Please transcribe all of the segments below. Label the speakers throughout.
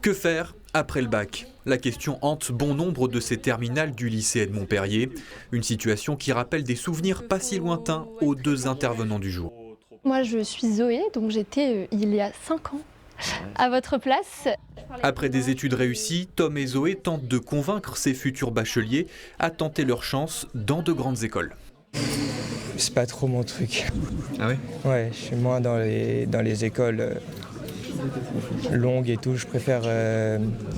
Speaker 1: Que faire après le bac? La question hante bon nombre de ces terminales du lycée Edmond Perrier. Une situation qui rappelle des souvenirs pas si lointains aux deux intervenants du jour.
Speaker 2: Moi, je suis Zoé, donc j'étais il y a 5 ans à votre place.
Speaker 1: Après des études réussies, Tom et Zoé tentent de convaincre ces futurs bacheliers à tenter leur chance dans de grandes écoles.
Speaker 3: C'est pas trop mon truc.
Speaker 1: Ah oui?
Speaker 3: Ouais, je suis moins dans les écoles longues et tout. Je préfère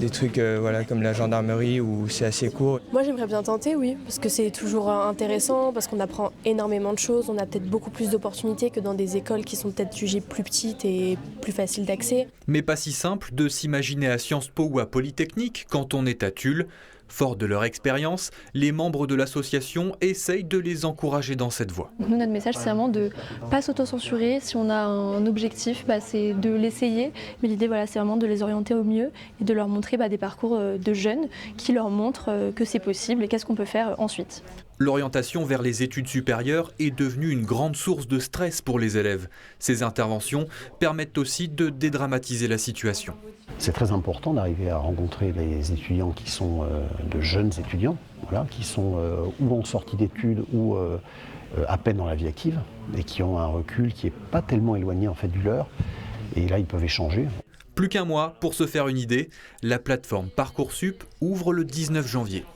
Speaker 3: des trucs voilà, comme la gendarmerie où c'est assez court.
Speaker 4: Moi j'aimerais bien tenter, oui, parce que c'est toujours intéressant, parce qu'on apprend énormément de choses, on a peut-être beaucoup plus d'opportunités que dans des écoles qui sont peut-être jugées plus petites et plus faciles d'accès.
Speaker 1: Mais pas si simple de s'imaginer à Sciences Po ou à Polytechnique quand on est à Tulle. Forts de leur expérience, les membres de l'association essayent de les encourager dans cette voie.
Speaker 2: Nous, notre message, c'est vraiment de ne pas s'auto-censurer. Si on a un objectif, c'est de l'essayer. Mais l'idée, c'est vraiment de les orienter au mieux et de leur montrer des parcours de jeunes qui leur montrent que c'est possible et qu'est-ce qu'on peut faire ensuite.
Speaker 1: L'orientation vers les études supérieures est devenue une grande source de stress pour les élèves. Ces interventions permettent aussi de dédramatiser la situation.
Speaker 5: C'est très important d'arriver à rencontrer les étudiants qui sont de jeunes étudiants, voilà, qui sont ou en sortie d'études ou à peine dans la vie active et qui ont un recul qui n'est pas tellement éloigné en fait du leur. Et là, ils peuvent échanger.
Speaker 1: Plus qu'un mois pour se faire une idée, la plateforme Parcoursup ouvre le 19 janvier.